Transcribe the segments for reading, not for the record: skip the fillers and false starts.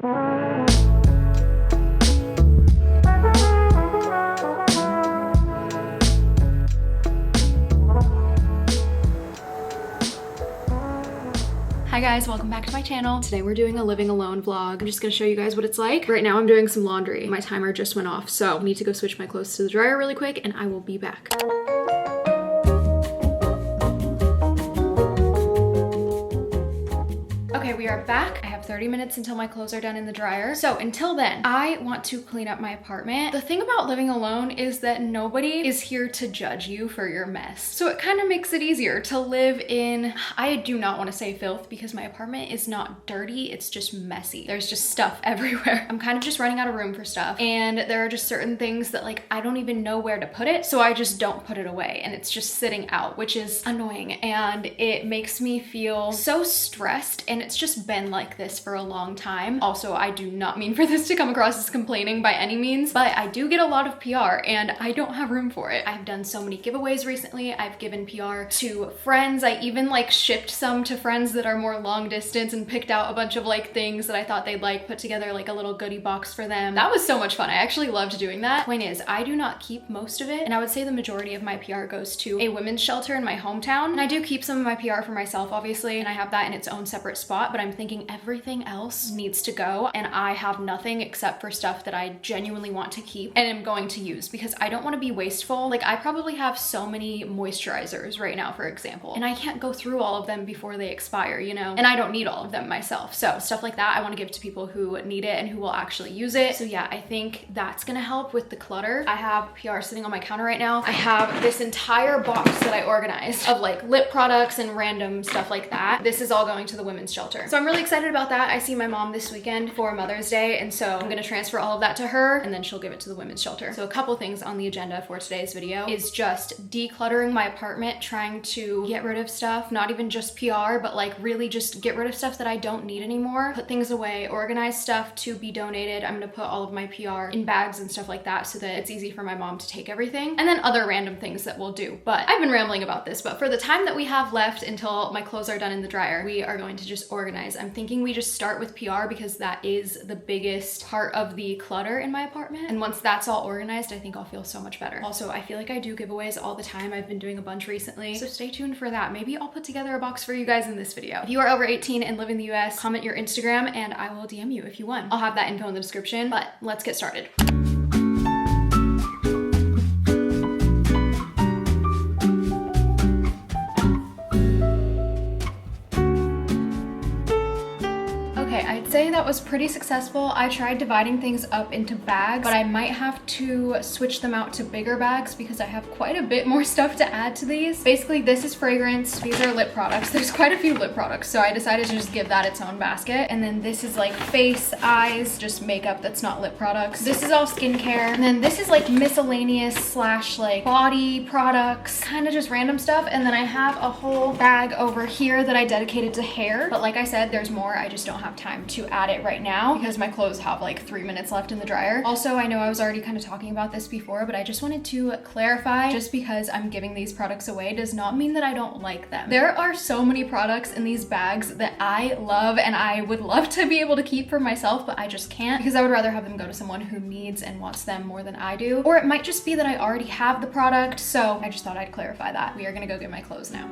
Hi guys, welcome back to my channel. Today we're doing a living alone vlog. I'm just gonna show you guys what it's like. Right now I'm doing some laundry. My timer just went off, so I need to go switch my clothes to the dryer really quick and I will be back. Okay, we are back. I have 30 minutes until my clothes are done in the dryer. So until then, I want to clean up my apartment. The thing about living alone is that nobody is here to judge you for your mess. So it kind of makes it easier to live in, I do not want to say filth because my apartment is not dirty, it's just messy. There's just stuff everywhere. I'm kind of just running out of room for stuff. And there are just certain things that like, I don't even know where to put it. So I just don't put it away and it's just sitting out, which is annoying. And it makes me feel so stressed, and it's just been like this for a long time. Also, I do not mean for this to come across as complaining by any means, but I do get a lot of PR and I don't have room for it. I've done so many giveaways recently. I've given PR to friends. I even like shipped some to friends that are more long distance and picked out a bunch of like things that I thought they'd like, put together like a little goodie box for them. That was so much fun. I actually loved doing that. Point is, I do not keep most of it, and I would say the majority of my PR goes to a women's shelter in my hometown. And I do keep some of my PR for myself, obviously, and I have that in its own separate spot, but I'm thinking everything else needs to go, and I have nothing except for stuff that I genuinely want to keep and am going to use because I don't want to be wasteful. Like, I probably have so many moisturizers right now, for example, and I can't go through all of them before they expire, you know, and I don't need all of them myself. So stuff like that I want to give to people who need it and who will actually use it. So yeah, I think that's gonna help with the clutter. I have PR sitting on my counter right now. I have this entire box that I organized of like lip products and random stuff like that. This is all going to the women's shelter. So I'm really excited about that. I see my mom this weekend for Mother's Day, and so I'm gonna transfer all of that to her and then she'll give it to the women's shelter. So a couple things on the agenda for today's video is just decluttering my apartment, trying to get rid of stuff, not even just PR, but like really just get rid of stuff that I don't need anymore, put things away, organize stuff to be donated. I'm gonna put all of my PR in bags and stuff like that so that it's easy for my mom to take everything, and then other random things that we'll do. But I've been rambling about this, but for the time that we have left until my clothes are done in the dryer, we are going to just organize. I'm thinking we just start with PR because that is the biggest part of the clutter in my apartment. And once that's all organized, I think I'll feel so much better. Also, I feel like I do giveaways all the time. I've been doing a bunch recently, so stay tuned for that. Maybe I'll put together a box for you guys in this video. If you are over 18 and live in the US, comment your Instagram and I will DM you if you won. I'll have that info in the description, but let's get started. I'd say that was pretty successful. I tried dividing things up into bags, but I might have to switch them out to bigger bags because I have quite a bit more stuff to add to these. Basically, this is fragrance. These are lip products. There's quite a few lip products, so I decided to just give that its own basket. And then this is like face, eyes, just makeup that's not lip products. This is all skincare. And then this is like miscellaneous slash like body products, kind of just random stuff. And then I have a whole bag over here that I dedicated to hair. But like I said, there's more. I just don't have time to add it right now because my clothes have like 3 minutes left in the dryer. Also, I know I was already kind of talking about this before, but I just wanted to clarify, just because I'm giving these products away does not mean that I don't like them. There are so many products in these bags that I love and I would love to be able to keep for myself, but I just can't because I would rather have them go to someone who needs and wants them more than I do. Or it might just be that I already have the product, so I just thought I'd clarify that. We are gonna go get my clothes now.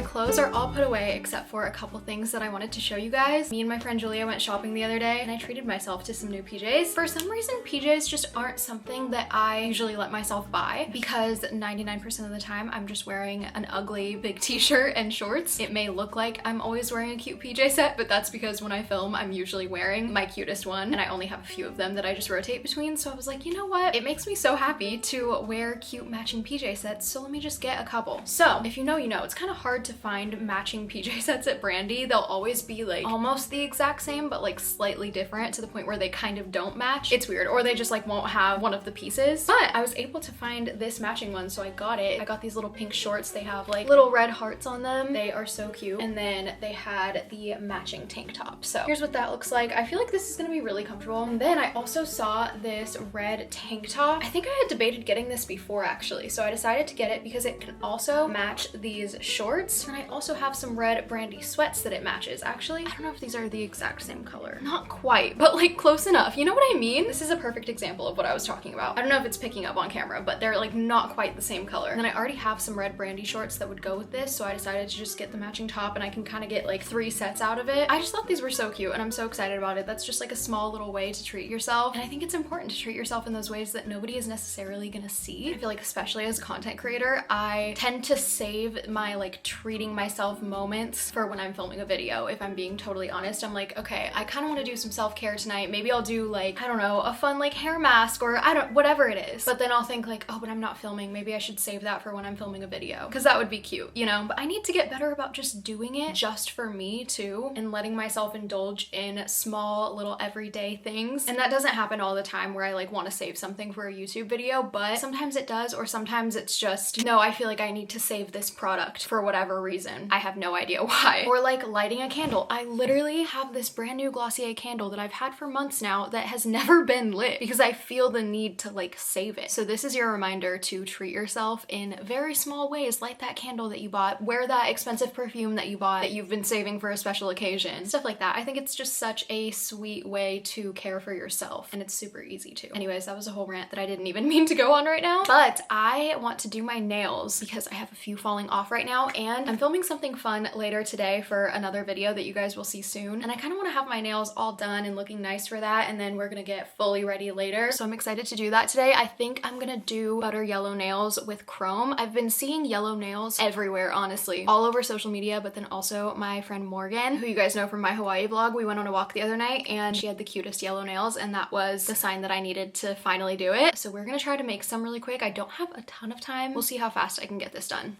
Clothes are all put away except for a couple things that I wanted to show you guys. Me and my friend Julia went shopping the other day and I treated myself to some new PJs. For some reason, PJs just aren't something that I usually let myself buy because 99% of the time I'm just wearing an ugly big t-shirt and shorts. It may look like I'm always wearing a cute PJ set, but that's because when I film, I'm usually wearing my cutest one and I only have a few of them that I just rotate between. So I was like, you know what? It makes me so happy to wear cute matching PJ sets, so let me just get a couple. So if you know, you know, it's kind of hard to find matching PJ sets at Brandy, they'll always be like almost the exact same, but like slightly different to the point where they kind of don't match. It's weird, or they just like won't have one of the pieces. But I was able to find this matching one, so I got it. I got these little pink shorts. They have like little red hearts on them. They are so cute. And then they had the matching tank top. So here's what that looks like. I feel like this is gonna be really comfortable. And then I also saw this red tank top. I think I had debated getting this before actually, so I decided to get it because it can also match these shorts. And I also have some red Brandy sweats that it matches. Actually, I don't know if these are the exact same color. Not quite, but like close enough. You know what I mean? This is a perfect example of what I was talking about. I don't know if it's picking up on camera, but they're like not quite the same color. And then I already have some red Brandy shorts that would go with this, so I decided to just get the matching top, and I can kind of get like 3 sets out of it. I just thought these were so cute and I'm so excited about it. That's just like a small little way to treat yourself. And I think it's important to treat yourself in those ways that nobody is necessarily gonna see. I feel like especially as a content creator, I tend to save my like treating myself moments for when I'm filming a video. If I'm being totally honest, I'm like, okay, I kind of want to do some self-care tonight. Maybe I'll do like, I don't know, a fun like hair mask or whatever it is. But then I'll think like, oh, but I'm not filming. Maybe I should save that for when I'm filming a video, because that would be cute, you know? But I need to get better about just doing it just for me too, and letting myself indulge in small little everyday things. And that doesn't happen all the time where I like want to save something for a YouTube video, but sometimes it does, or sometimes it's just, no, I feel like I need to save this product for whatever reason. I have no idea why. Or like lighting a candle. I literally have this brand new Glossier candle that I've had for months now that has never been lit because I feel the need to like save it. So this is your reminder to treat yourself in very small ways. Light that candle that you bought, wear that expensive perfume that you bought that you've been saving for a special occasion, stuff like that. I think it's just such a sweet way to care for yourself, and it's super easy too. Anyways, that was a whole rant that I didn't even mean to go on right now, but I want to do my nails because I have a few falling off right now, and I'm filming something fun later today for another video that you guys will see soon, and I kind of want to have my nails all done and looking nice for that, and then we're gonna get fully ready later. So I'm excited to do that today. I think I'm gonna do butter yellow nails with chrome. I've been seeing yellow nails everywhere, honestly, all over social media, but then also my friend Morgan, who you guys know from my Hawaii vlog, we went on a walk the other night and she had the cutest yellow nails, and that was the sign that I needed to finally do it. So we're gonna try to make some really quick. I don't have a ton of time. We'll see how fast I can get this done.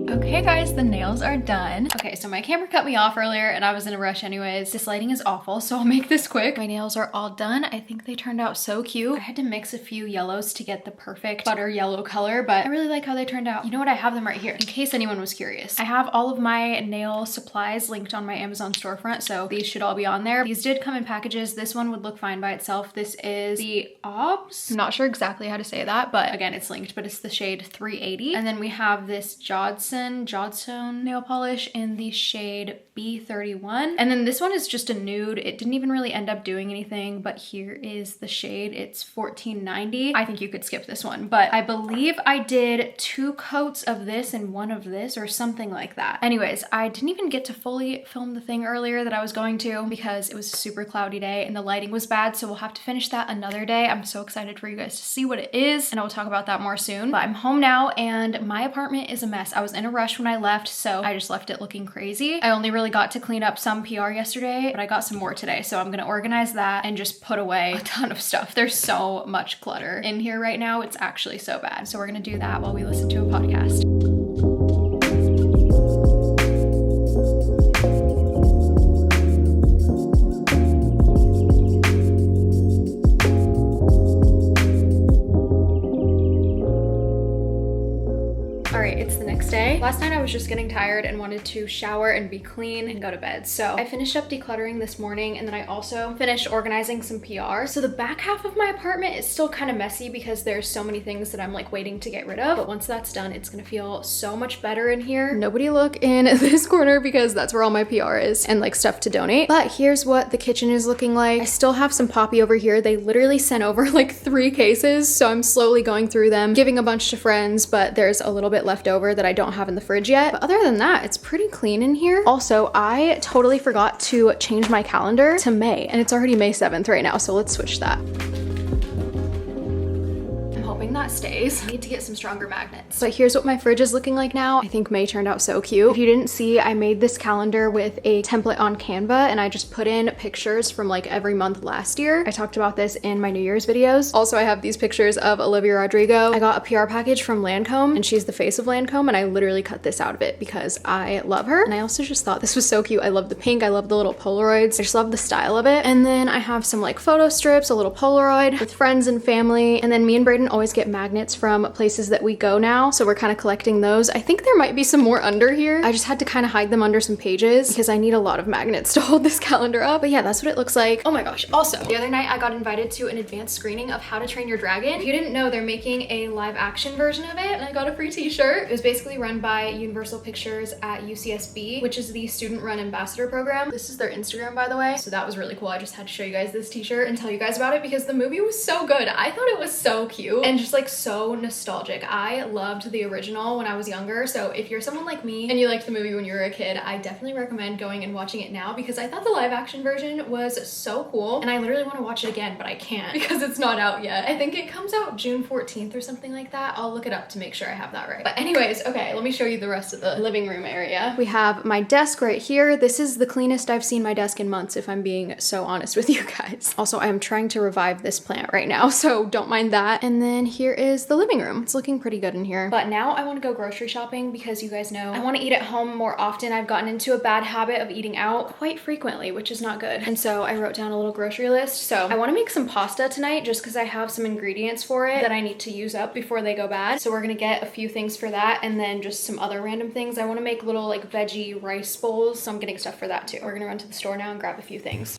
Okay guys, the nails are done. Okay, so my camera cut me off earlier and I was in a rush anyways. This lighting is awful, so I'll make this quick. My nails are all done. I think they turned out so cute. I had to mix a few yellows to get the perfect butter yellow color, but I really like how they turned out. You know what? I have them right here in case anyone was curious. I have all of my nail supplies linked on my Amazon storefront, so these should all be on there. These did come in packages. This one would look fine by itself. This is the Obs. I'm not sure exactly how to say that, but again, it's linked, but it's the shade 380. And then we have this Jodstone nail polish in the shade B31. And then this one is just a nude. It didn't even really end up doing anything, but here is the shade. It's 1490. I think you could skip this one, but I believe I did 2 coats of this and 1 of this or something like that. Anyways, I didn't even get to fully film the thing earlier that I was going to because it was a super cloudy day and the lighting was bad, so we'll have to finish that another day. I'm so excited for you guys to see what it is, and I will talk about that more soon. But I'm home now and my apartment is a mess. I was in a rush when I left, so I just left it looking crazy. I only really got to clean up some PR yesterday, but I got some more today, so I'm gonna organize that and just put away a ton of stuff. There's so much clutter in here right now. It's actually so bad. So we're gonna do that while we listen to a podcast. It's the next day. Last night I was just getting tired and wanted to shower and be clean and go to bed. So I finished up decluttering this morning, and then I also finished organizing some PR. So the back half of my apartment is still kind of messy because there's so many things that I'm like waiting to get rid of. But once that's done, it's gonna feel so much better in here. Nobody look in this corner because that's where all my PR is and like stuff to donate. But here's what the kitchen is looking like. I still have some poppy over here. They literally sent over like 3 cases. So I'm slowly going through them, giving a bunch to friends, but there's a little bit left over that I don't have in the fridge yet. But other than that, it's pretty clean in here. Also, I totally forgot to change my calendar to May, and it's already May 7th right now, so let's switch that. I'm hoping that that stays. I need to get some stronger magnets. But here's what my fridge is looking like now. I think May turned out so cute. If you didn't see, I made this calendar with a template on Canva and I just put in pictures from like every month last year. I talked about this in my New Year's videos. Also, I have these pictures of Olivia Rodrigo. I got a PR package from Lancome and she's the face of Lancome, and I literally cut this out of it because I love her. And I also just thought this was so cute. I love the pink. I love the little Polaroids. I just love the style of it. And then I have some like photo strips, a little Polaroid with friends and family. And then me and Brayden always get magnets from places that we go now. So we're kind of collecting those. I think there might be some more under here. I just had to kind of hide them under some pages because I need a lot of magnets to hold this calendar up. But yeah, that's what it looks like. Oh my gosh. Also, the other night I got invited to an advanced screening of How to Train Your Dragon. If you didn't know, they're making a live action version of it and I got a free t-shirt. It was basically run by Universal Pictures at UCSB, which is the student run ambassador program. This is their Instagram, by the way. So that was really cool. I just had to show you guys this t-shirt and tell you guys about it because the movie was so good. I thought it was so cute and just like so nostalgic. I loved the original when I was younger. So if you're someone like me and you liked the movie when you were a kid, I definitely recommend going and watching it now because I thought the live action version was so cool and I literally want to watch it again, but I can't because it's not out yet. I think it comes out June 14th or something like that. I'll look it up to make sure I have that right. But anyways, okay, let me show you the rest of the living room area. We have my desk right here. This is the cleanest I've seen my desk in months, if I'm being so honest with you guys. Also, I am trying to revive this plant right now, so don't mind that. And then here is the living room. It's looking pretty good in here. But now I want to go grocery shopping because you guys know I want to eat at home more often. I've gotten into a bad habit of eating out quite frequently, which is not good. And so I wrote down a little grocery list. So I want to make some pasta tonight just because I have some ingredients for it that I need to use up before they go bad. So we're gonna get a few things for that and then just some other random things. I want to make little like veggie rice bowls, so I'm getting stuff for that too. We're gonna run to the store now and grab a few things.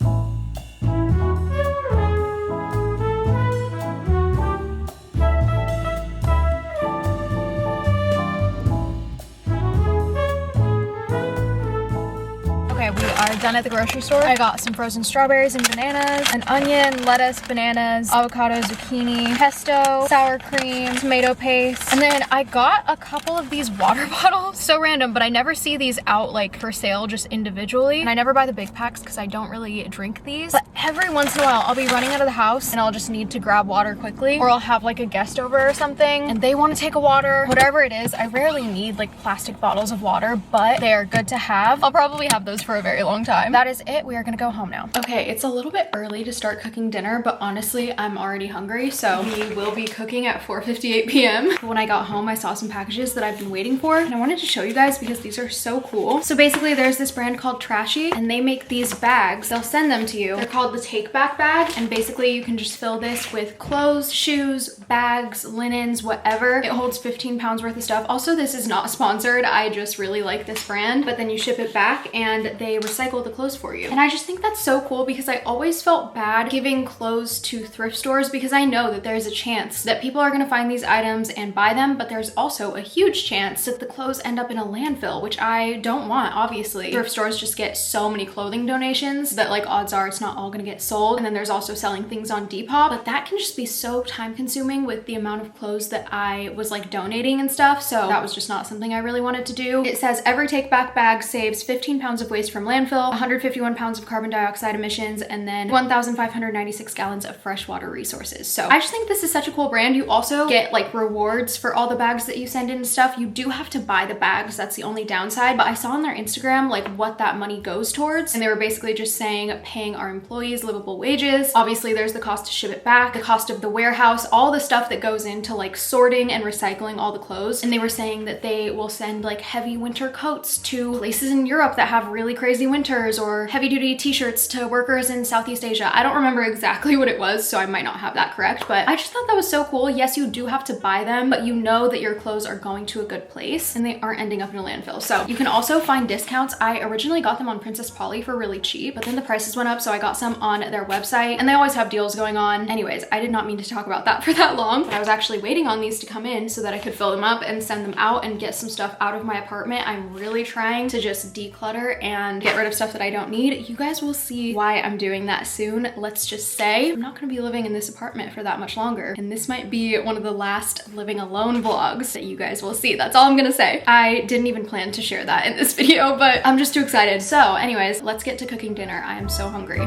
Okay, we are done at the grocery store. I got some frozen strawberries and bananas, an onion, lettuce, bananas, avocado, zucchini, pesto, sour cream, tomato paste, and then I got a couple of these water bottles. So random, but I never see these out like for sale just individually. And I never buy the big packs because I don't really drink these. But every once in a while, I'll be running out of the house and I'll just need to grab water quickly, or I'll have like a guest over or something and they want to take a water, whatever it is. I rarely need like plastic bottles of water, but they are good to have. I'll probably have those for a very long time. That is it. We are gonna go home now. Okay, it's a little bit early to start cooking dinner, but honestly, I'm already hungry, so we will be cooking at 4:58 p.m. When I got home, I saw some packages that I've been waiting for, and I wanted to show you guys because these are so cool. So basically, there's this brand called Trashy, and they make these bags. They'll send them to you. They're called the Take Back bag, and basically you can just fill this with clothes, shoes, bags, linens, whatever. It holds 15 pounds worth of stuff. Also, this is not sponsored. I just really like this brand, but then you ship it back and they recycle the clothes for you. And I just think that's so cool because I always felt bad giving clothes to thrift stores because I know that there's a chance that people are gonna find these items and buy them, but there's also a huge chance that the clothes end up in a landfill, which I don't want, obviously. Thrift stores just get so many clothing donations that like odds are it's not all gonna get sold. And then there's also selling things on Depop, but that can just be so time consuming with the amount of clothes that I was like donating and stuff. So that was just not something I really wanted to do. It says every Take Back bag saves 15 pounds of waste from landfill, 151 pounds of carbon dioxide emissions, and then 1,596 gallons of freshwater resources. So I just think this is such a cool brand. You also get like rewards for all the bags that you send in and stuff. You do have to buy the bags. That's the only downside. But I saw on their Instagram like what that money goes towards. And they were basically just saying paying our employees livable wages. Obviously there's the cost to ship it back, the cost of the warehouse, all the stuff that goes into like sorting and recycling all the clothes. And they were saying that they will send like heavy winter coats to places in Europe that have really crazy winters, or heavy duty t-shirts to workers in Southeast Asia. I don't remember exactly what it was, so I might not have that correct, but I just thought that was so cool. Yes, you do have to buy them, but you know that your clothes are going to a good place and they aren't ending up in a landfill. So you can also find discounts. I originally got them on Princess Polly for really cheap, but then the prices went up, so I got some on their website and they always have deals going on. Anyways, I did not mean to talk about that for that long, but I was actually waiting on these to come in so that I could fill them up and send them out and get some stuff out of my apartment. I'm really trying to just declutter and get rid of stuff that I don't need. You guys will see why I'm doing that soon. Let's just say I'm not gonna be living in this apartment for that much longer, and this might be one of the last living alone vlogs that you guys will see. That's all I'm gonna say. I didn't even plan to share that in this video, but I'm just too excited. So anyways, let's get to cooking dinner. I am so hungry.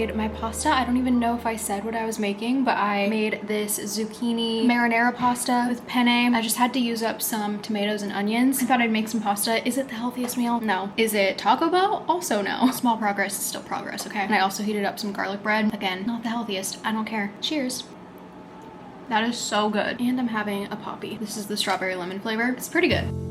made my pasta. I don't even know if I said what I was making, but I made this zucchini marinara pasta with penne. I just had to use up some tomatoes and onions. I thought I'd make some pasta. Is it the healthiest meal? No. Is it Taco Bell? Also no. Small progress is still progress, okay? And I also heated up some garlic bread. Again, not the healthiest. I don't care. Cheers. That is so good. And I'm having a poppy. This is the strawberry lemon flavor. It's pretty good.